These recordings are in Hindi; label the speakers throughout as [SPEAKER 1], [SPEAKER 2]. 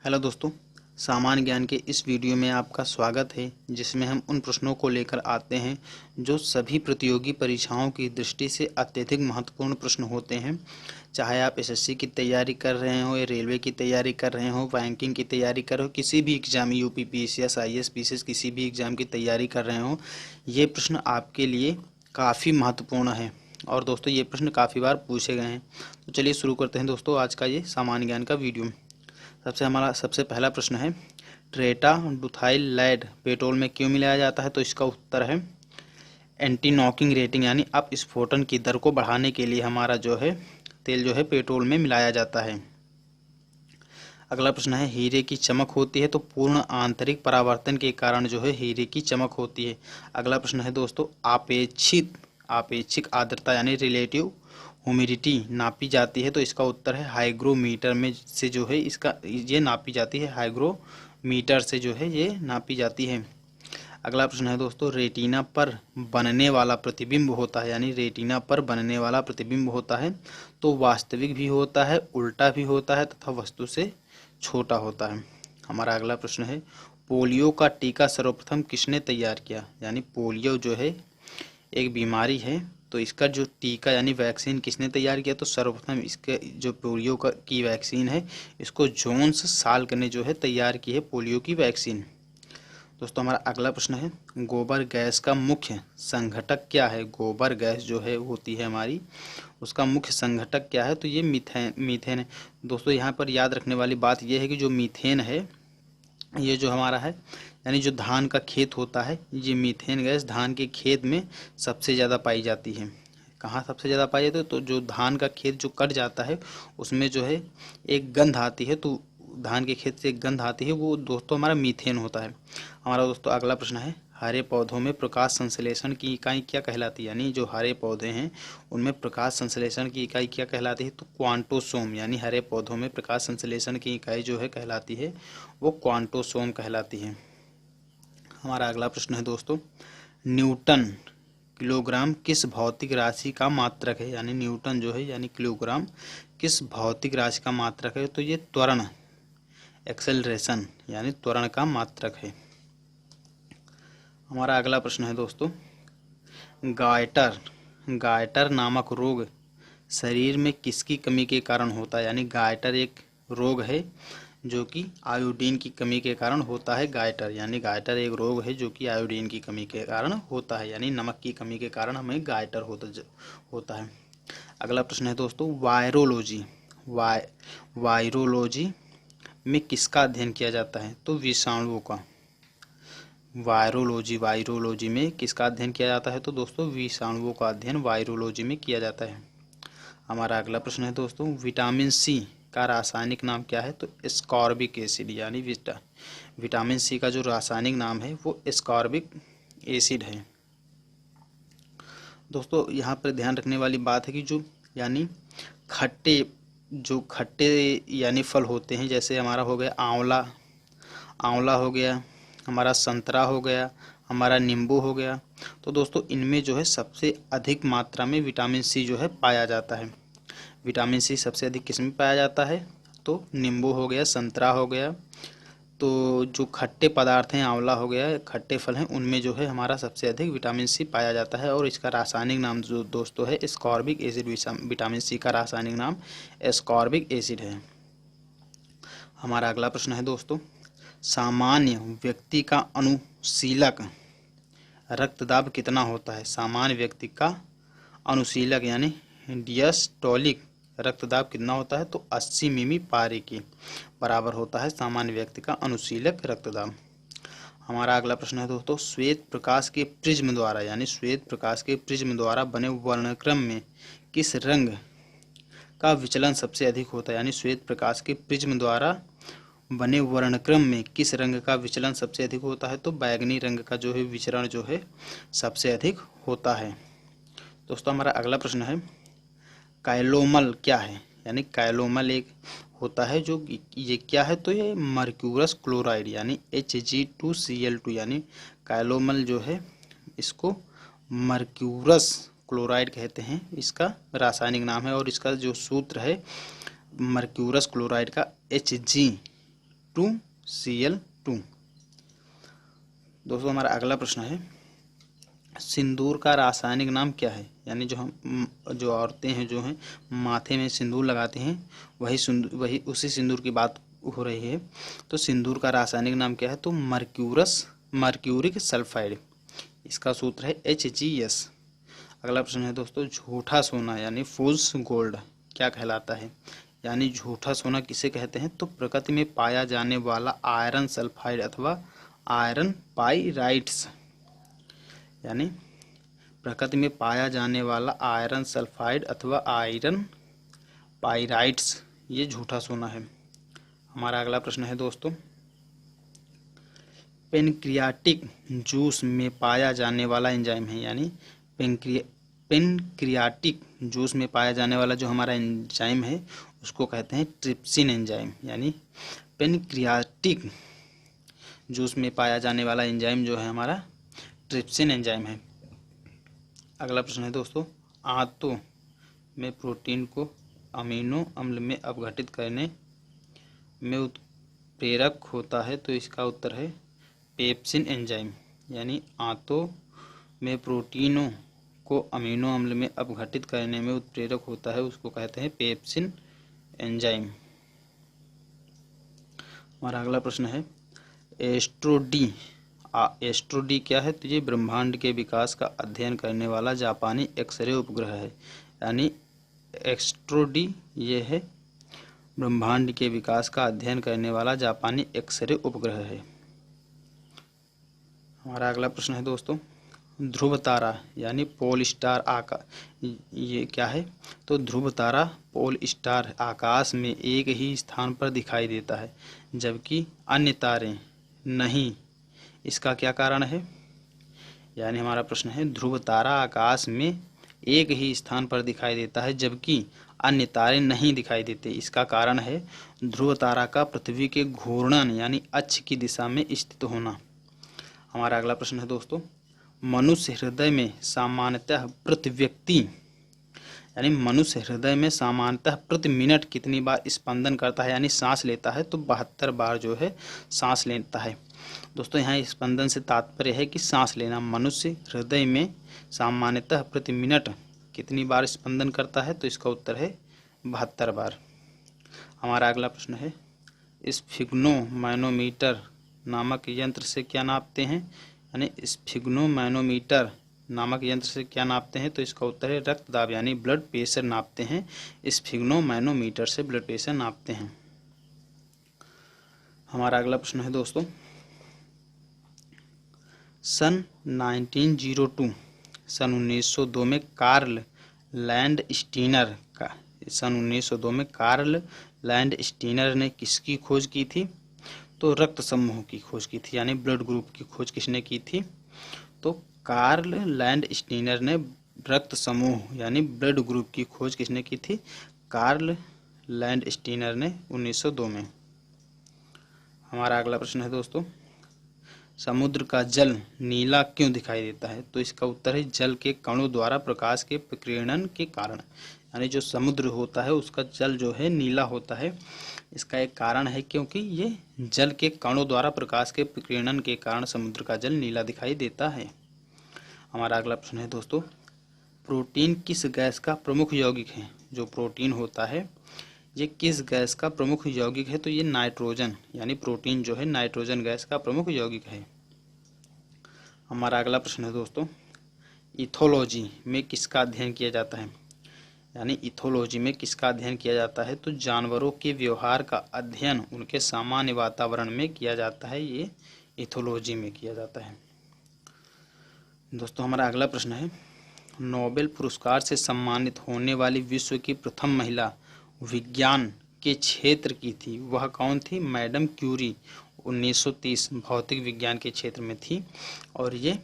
[SPEAKER 1] हेलो दोस्तों, सामान्य ज्ञान के इस वीडियो में आपका स्वागत है, जिसमें हम उन प्रश्नों को लेकर आते हैं जो सभी प्रतियोगी परीक्षाओं की दृष्टि से अत्यधिक महत्वपूर्ण प्रश्न होते हैं। चाहे आप एसएससी की तैयारी कर रहे हो या रेलवे की तैयारी कर रहे हो, बैंकिंग की तैयारी कर रहे हो, किसी भी exam UP PCS IAS PCS किसी भी एग्जाम की तैयारी कर रहे हो, ये प्रश्न आपके लिए काफ़ी महत्वपूर्ण है। और दोस्तों, ये प्रश्न काफ़ी बार पूछे गए हैं। तो चलिए शुरू करते हैं दोस्तों आज का ये सामान्य ज्ञान का वीडियो। हमारा सबसे पहला प्रश्न है, ट्रेटाडुथाइल लैड पेट्रोल में क्यों मिलाया जाता है? तो इसका उत्तर है एंटी नॉकिंग रेटिंग, यानी अपस्फोटन की दर को बढ़ाने के लिए हमारा जो है तेल जो है पेट्रोल में मिलाया जाता है। अगला प्रश्न है, हीरे की चमक होती है तो पूर्ण आंतरिक परावर्तन के कारण जो है हीरे की चमक होती है। अगला प्रश्न है दोस्तों, आपेक्षिक आर्द्रता यानी रिलेटिव ह्यूमिडिटी नापी जाती है? तो इसका उत्तर है हाइग्रोमीटर में से जो है ये नापी जाती है। हाइग्रोमीटर से जो है ये नापी जाती है। अगला प्रश्न है दोस्तों, रेटिना पर बनने वाला प्रतिबिंब होता है, यानी रेटिना पर बनने वाला प्रतिबिंब होता है तो वास्तविक भी होता है, उल्टा भी होता है तथा वस्तु से छोटा होता है। हमारा अगला प्रश्न है, पोलियो का टीका सर्वप्रथम किसने तैयार किया? यानी पोलियो जो है एक बीमारी है, तो इसका जो टीका यानी वैक्सीन किसने तैयार किया? तो सर्वप्रथम इसके जो पोलियो की वैक्सीन है, इसको जोन्स साल्क ने जो है तैयार की है पोलियो की वैक्सीन। दोस्तों, हमारा अगला प्रश्न है, गोबर गैस का मुख्य संघटक क्या है? गोबर गैस जो है होती है हमारी, उसका मुख्य संघटक क्या है? तो ये मीथेन है। दोस्तों, यहाँ पर याद रखने वाली बात यह है कि जो मीथेन है, ये जो हमारा है यानी जो धान का खेत होता है, ये मीथेन गैस धान के खेत में सबसे ज़्यादा पाई जाती है। कहाँ सबसे ज़्यादा पाई जाती है? तो जो धान का खेत जो कट जाता है उसमें जो है एक गंध आती है, तो धान के खेत से एक गंध आती है, वो दोस्तों हमारा मीथेन होता है। हमारा दोस्तों अगला प्रश्न है, हरे पौधों में प्रकाश संश्लेषण की इकाई क्या कहलाती है? यानी जो हरे पौधे हैं उनमें प्रकाश संश्लेषण की इकाई क्या कहलाती है? तो क्वांटोसोम, यानी हरे पौधों में प्रकाश संश्लेषण की इकाई जो है कहलाती है वो क्वांटोसोम कहलाती है। हमारा अगला प्रश्न है दोस्तों, न्यूटन किलोग्राम किस भौतिक राशि का मात्रक है? यानी न्यूटन जो है यानी किलोग्राम किस भौतिक राशि का मात्रक है? तो ये त्वरण, एक्सेलरेशन यानी त्वरण का मात्रक है। हमारा अगला प्रश्न है दोस्तों, गायटर नामक रोग शरीर में किसकी कमी के कारण होता है? यानी गायटर एक रोग है जो कि आयोडीन की कमी के कारण होता है। गायटर एक रोग है जो कि आयोडीन की कमी के कारण होता है, यानी नमक की कमी के कारण हमें गायटर होता है। अगला प्रश्न है दोस्तों, वायरोलॉजी में किसका अध्ययन किया जाता है? तो विषाणुओं का। वायरोलॉजी में किसका अध्ययन किया जाता है? तो दोस्तों विषाणुओं का अध्ययन वायरोलॉजी में किया जाता है। हमारा अगला प्रश्न है दोस्तों, विटामिन सी का रासायनिक नाम क्या है? तो एस्कॉर्बिक एसिड, यानी विटामिन सी का जो रासायनिक नाम है वो एस्कॉर्बिक एसिड है। दोस्तों, यहाँ पर ध्यान रखने वाली बात है कि खट्टे यानी फल होते हैं, जैसे हमारा हो गया आंवला हो गया, हमारा संतरा हो गया, हमारा नींबू हो गया, तो दोस्तों इनमें जो है सबसे अधिक मात्रा में विटामिन सी जो है पाया जाता है। विटामिन सी सबसे अधिक किस में पाया जाता है? तो नींबू हो गया, संतरा हो गया, तो जो खट्टे पदार्थ हैं, आंवला हो गया, खट्टे फल हैं, उनमें जो है हमारा सबसे अधिक विटामिन सी पाया जाता है। और इसका रासायनिक नाम जो दोस्तों है एस्कॉर्बिक एसिड। विटामिन सी का रासायनिक नाम एस्कॉर्बिक एसिड है। हमारा अगला प्रश्न है दोस्तों, सामान्य व्यक्ति का अनुशीलक रक्तदाब कितना होता है? सामान्य व्यक्ति का अनुशीलक यानी डियस्टोलिक रक्तदाब कितना होता है? तो 80 मिमी पारे के बराबर होता है सामान्य व्यक्ति का अनुशीलक रक्तदाब। हमारा अगला प्रश्न है दोस्तों, श्वेत प्रकाश के प्रिज्म द्वारा बने वर्णक्रम में किस रंग का विचलन सबसे अधिक होता है? यानी श्वेत प्रकाश के प्रिज्म द्वारा बने वर्णक्रम में किस रंग का विचलन सबसे अधिक होता है? तो बैगनी रंग का जो है विचरण जो है सबसे अधिक होता है। दोस्तों, हमारा अगला प्रश्न है, काइलोमल क्या है? यानी काइलोमल एक होता है जो ये क्या है? तो ये मर्क्यूरस क्लोराइड यानी Hg2Cl2, यानी काइलोमल जो है इसको मर्क्यूरस क्लोराइड कहते हैं, इसका रासायनिक नाम है। और इसका जो सूत्र है मर्क्यूरस क्लोराइड का Hg H2Cl2। दोस्तों हमारा अगला प्रश्न है, सिंदूर का रासायनिक नाम क्या है? यानी जो औरतें हैं जो हैं माथे में सिंदूर लगाते हैं, वही उसी सिंदूर की बात हो रही है। तो सिंदूर का रासायनिक नाम क्या है? तो मर्क्यूरिक सल्फाइड, इसका सूत्र है HgS। अगला प्रश्न है दोस्तों, झूठा सोना यानी फॉल्स गोल्ड क्या कहलाता है? यानी झूठा सोना किसे कहते हैं? तो प्रकृति में पाया जाने वाला आयरन सल्फाइड अथवा आयरन पाइराइट्स, यानी प्रकृति में पाया जाने वाला आयरन सल्फाइड अथवा आयरन पाइराइट्स, ये झूठा सोना है। हमारा अगला प्रश्न है दोस्तों, पेनक्रियाटिक जूस में पाया जाने वाला एंजाइम है, यानी पेनक्रियाटिक जूस में पाया जाने वाला जो हमारा एंजाइम है उसको कहते हैं ट्रिप्सिन एंजाइम, यानी पेनक्रियाटिक जूस में पाया जाने वाला एंजाइम जो है हमारा ट्रिप्सिन एंजाइम है। अगला प्रश्न है दोस्तों, आंतों में प्रोटीन को अमीनो अम्ल में अपघटित करने में उत्प्रेरक होता है, तो इसका उत्तर है पेप्सिन एंजाइम, यानी आंतों में प्रोटीनों को अमीनो अम्ल में अपघटित करने में उत्प्रेरक होता है, उसको कहते हैं पेप्सिन एंजाइम। हमारा अगला प्रश्न है, एस्ट्रोडी क्या है? तो ये ब्रह्मांड के विकास का अध्ययन करने वाला जापानी एक्सरे उपग्रह है, यानी एस्ट्रोडी ये है ब्रह्मांड के विकास का अध्ययन करने वाला जापानी एक्सरे उपग्रह है। हमारा अगला प्रश्न है दोस्तों, ध्रुव तारा यानी पोल स्टार आकाश ये क्या है? तो ध्रुव तारा पोल स्टार आकाश में एक ही स्थान पर दिखाई देता है जबकि अन्य तारे नहीं, इसका क्या कारण है? यानी हमारा प्रश्न है, ध्रुव तारा आकाश में एक ही स्थान पर दिखाई देता है जबकि अन्य तारे नहीं दिखाई देते, इसका कारण है ध्रुव तारा का पृथ्वी के घूर्णन यानी अक्ष की दिशा में स्थित होना। हमारा अगला प्रश्न है दोस्तों, मनुष्य हृदय में सामान्यतः प्रति व्यक्ति यानी मनुष्य हृदय में सामान्यतः प्रति मिनट कितनी बार स्पंदन करता है, यानी सांस लेता है? तो 72 बार जो है सांस लेता है। दोस्तों यहाँ स्पंदन से तात्पर्य है कि सांस लेना। मनुष्य हृदय में सामान्यतः प्रति मिनट कितनी बार स्पंदन करता है? तो इसका उत्तर है 72 बार। हमारा अगला प्रश्न है, स्फिग्नोमैनोमीटर नामक यंत्र से क्या नापते हैं? यानी स्फिग्नोमैनोमीटर नामक यंत्र से क्या नापते हैं? तो इसका उत्तर है रक्तदाब यानी ब्लड प्रेशर नापते हैं। स्फिग्नोमैनोमीटर से ब्लड प्रेशर नापते हैं। हमारा अगला प्रश्न है दोस्तों, सन 1902 में कार्ल लैंडस्टीनर ने किसकी खोज की थी? तो रक्त समूह की खोज की थी, यानी ब्लड ग्रुप की खोज किसने की थी? तो कार्ल लैंडस्टीनर ने रक्त समूह यानी ब्लड ग्रुप की खोज किसने की थी? कार्ल लैंडस्टीनर ने 1902 में। हमारा अगला प्रश्न है दोस्तों, समुद्र का जल नीला क्यों दिखाई देता है? तो इसका उत्तर है जल के कणों द्वारा प्रकाश के विकिरण के कारण, यानी जो समुद्र होता है उसका जल जो है नीला होता है। इसका एक कारण है क्योंकि ये जल के कणों द्वारा प्रकाश के विकिरण के कारण समुद्र का जल नीला दिखाई देता है। हमारा अगला प्रश्न है दोस्तों, प्रोटीन किस गैस का प्रमुख यौगिक है? जो प्रोटीन होता है ये किस गैस का प्रमुख यौगिक है? तो ये नाइट्रोजन, यानी प्रोटीन जो है नाइट्रोजन गैस का प्रमुख यौगिक है। हमारा अगला प्रश्न है दोस्तों, इथोलॉजी में किसका अध्ययन किया जाता है? यानी इथोलॉजी में किसका अध्ययन किया जाता है? तो जानवरों के व्यवहार का अध्ययन उनके सामान्य वातावरण में किया जाता है, ये इथोलॉजी में किया जाता है। दोस्तों हमारा अगला प्रश्न है, नोबेल पुरस्कार से सम्मानित होने वाली विश्व की प्रथम महिला विज्ञान के क्षेत्र की थी, वह कौन थी? मैडम क्यूरी 1930 भौतिक विज्ञान के क्षेत्र में थी और ये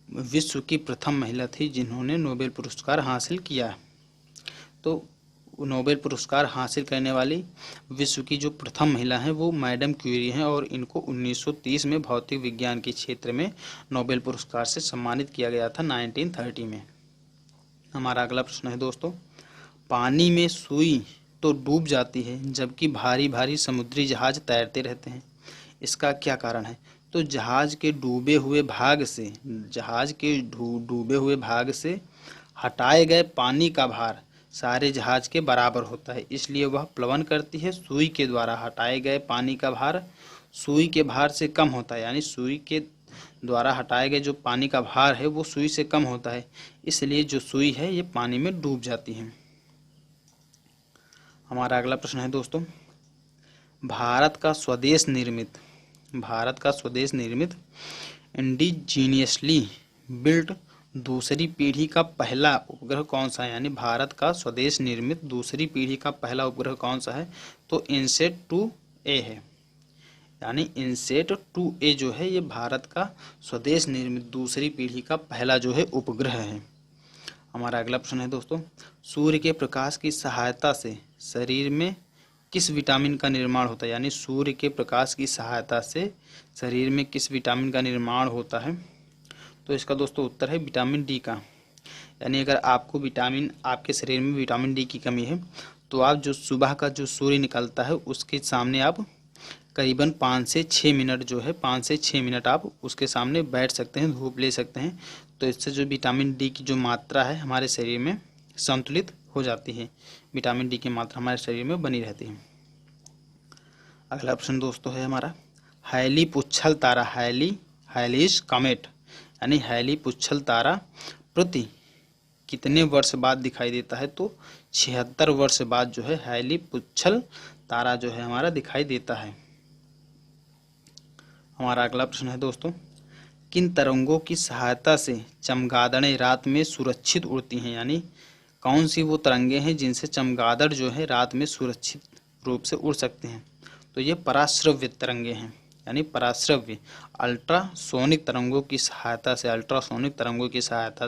[SPEAKER 1] विश्व की प्रथम महिला थी जिन्होंने नोबेल पुरस्कार हासिल किया। तो नोबेल पुरस्कार हासिल करने वाली विश्व की जो प्रथम महिला हैं वो मैडम क्यूरी हैं और इनको 1930 में भौतिक विज्ञान के क्षेत्र में नोबेल पुरस्कार से सम्मानित किया गया था 1930 में। हमारा अगला प्रश्न है दोस्तों, पानी में सुई तो डूब जाती है जबकि भारी भारी समुद्री जहाज तैरते रहते हैं? इसका क्या कारण है? तो जहाज के डूबे हुए भाग से हटाए गए पानी का भार सारे जहाज के बराबर होता है, इसलिए वह प्लवन करती है। सुई के द्वारा हटाए गए पानी का भार सुई के भार से कम होता है, यानी सुई के द्वारा हटाए गए जो पानी का भार है वो सुई से कम होता है, इसलिए जो सुई है ये पानी में डूब जाती है। हमारा अगला प्रश्न है दोस्तों, भारत का स्वदेश निर्मित इंडिजीनियसली बिल्ट दूसरी पीढ़ी का पहला उपग्रह कौन सा है? यानी भारत का स्वदेश निर्मित दूसरी पीढ़ी का पहला उपग्रह कौन सा है? तो इनसेट 2A है। यानी इनसेट 2A जो है ये भारत का स्वदेश निर्मित दूसरी पीढ़ी का पहला जो है उपग्रह है। हमारा अगला प्रश्न है दोस्तों, सूर्य के प्रकाश की सहायता से शरीर में किस विटामिन का निर्माण होता है? यानी सूर्य के प्रकाश की सहायता से शरीर में किस विटामिन का निर्माण होता है? तो इसका दोस्तों उत्तर है विटामिन डी का। यानी अगर आपके शरीर में विटामिन डी की कमी है तो आप जो सुबह का जो सूर्य निकलता है उसके सामने आप करीबन 5 से 6 मिनट आप उसके सामने बैठ सकते हैं, धूप ले सकते हैं, तो इससे जो विटामिन डी की जो मात्रा है हमारे शरीर में संतुलित हो जाती है, विटामिन डी की मात्रा हमारे शरीर में बनी रहती है। अगला प्रश्न दोस्तों है हमारा, हैली पुच्छल तारा हैलीज कॉमेट यानी हैली पुच्छल तारा प्रति कितने वर्ष बाद दिखाई देता है? तो 76 वर्ष बाद जो है हैली पुच्छल तारा जो है हमारा दिखाई देता है। हमारा अगला प्रश्न है दोस्तों, किन तरंगों की सहायता से चमगादड़ें रात में सुरक्षित उड़ती हैं? यानी कौन सी वो तरंगे हैं जिनसे चमगादड़ जो है रात में सुरक्षित रूप से उड़ सकते हैं? तो ये पराश्रव्य तरंगे हैं, यानी पराश्रव्य अल्ट्रासोनिक तरंगों की सहायता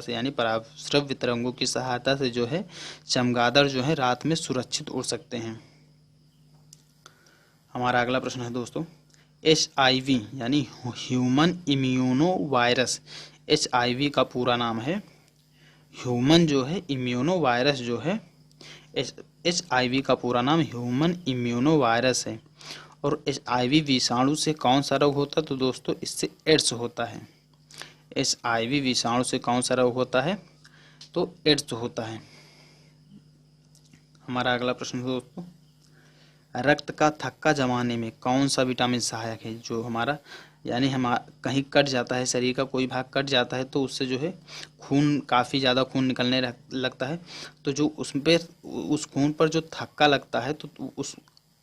[SPEAKER 1] से यानी पराश्रव्य तरंगों की सहायता से जो है चमगादड़ जो है रात में सुरक्षित उड़ सकते हैं। हमारा अगला प्रश्न है दोस्तों, HIV यानी ह्यूमन इम्यूनो वायरस, HIV का पूरा नाम है ह्यूमन जो है इम्यूनो वायरस जो है HIV का पूरा नाम ह्यूमन इम्यूनो वायरस है। और HIV विषाणु से कौन सा रोग होता है? तो दोस्तों इससे एड्स होता है। HIV विषाणु से कौन सा रोग होता है? तो एड्स होता है। हमारा अगला प्रश्न दोस्तों, रक्त का थक्का जमाने में कौन सा विटामिन सहायक है? जो हमारा यानी कहीं कट जाता है, शरीर का कोई भाग कट जाता है तो उससे जो है काफ़ी ज़्यादा खून निकलने लगता है, तो जो उस खून पर जो थक्का लगता है तो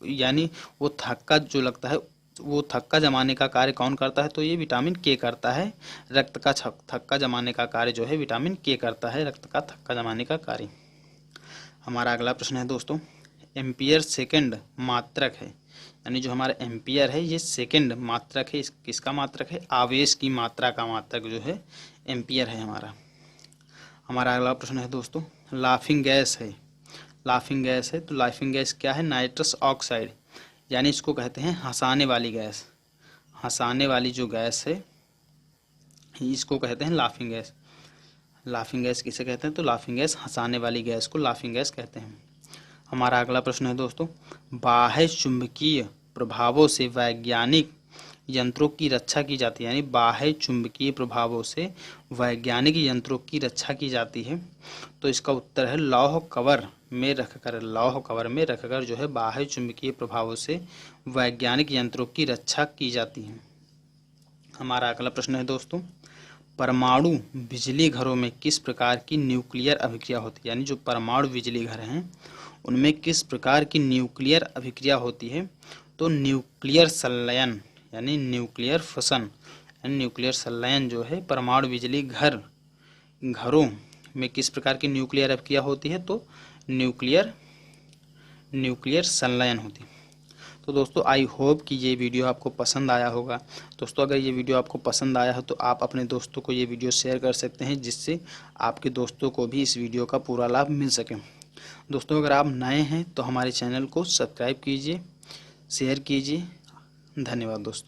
[SPEAKER 1] यानी वो थक्का जो लगता है वो थक्का जमाने का कार्य कौन करता है? तो ये विटामिन के करता है। रक्त का थक्का जमाने का कार्य जो है विटामिन के करता है, रक्त का थक्का जमाने का कार्य। हमारा अगला प्रश्न है दोस्तों, एम्पियर सेकंड मात्रक है, यानी जो हमारा एम्पियर है ये सेकंड मात्रक है, किसका मात्रक है? आवेश की मात्रा का मात्रक जो है एम्पियर है हमारा। हमारा अगला प्रश्न है दोस्तों, लाफिंग गैस है तो लाफिंग गैस क्या है? नाइट्रस ऑक्साइड, यानी इसको कहते हैं हंसाने वाली गैस। हंसाने वाली जो गैस है इसको कहते हैं लाफिंग गैस। लाफिंग गैस किसे कहते हैं? तो लाफिंग गैस हंसाने वाली गैस को लाफिंग गैस कहते हैं। हमारा अगला प्रश्न है दोस्तों, बाह्य चुंबकीय प्रभावों से वैज्ञानिक यंत्रों की रक्षा की जाती है, यानी बाह्य चुंबकीय प्रभावों से वैज्ञानिक यंत्रों की रक्षा की जाती है। तो इसका उत्तर है लौह कवर में रखकर जो है बाह्य चुंबकीय प्रभावों से वैज्ञानिक यंत्रों की रक्षा की जाती है। हमारा अगला प्रश्न है दोस्तों, परमाणु बिजली घरों में किस प्रकार की न्यूक्लियर अभिक्रिया होती है? यानी जो परमाणु बिजली घर हैं उनमें किस प्रकार की न्यूक्लियर अभिक्रिया होती है? तो न्यूक्लियर संलयन यानी न्यूक्लियर फिशन, न्यूक्लियर संलयन जो है परमाणु बिजली घरों में किस प्रकार की न्यूक्लियर अभिक्रिया होती है? तो न्यूक्लियर संलयन होती है। तो दोस्तों आई होप कि ये वीडियो आपको पसंद आया होगा। दोस्तों अगर ये वीडियो आपको पसंद आया हो तो आप अपने दोस्तों को ये वीडियो शेयर कर सकते हैं, जिससे आपके दोस्तों को भी इस वीडियो का पूरा लाभ मिल सके। दोस्तों अगर आप नए हैं तो हमारे चैनल को सब्सक्राइब कीजिए, शेयर कीजिए। धन्यवाद दोस्तों।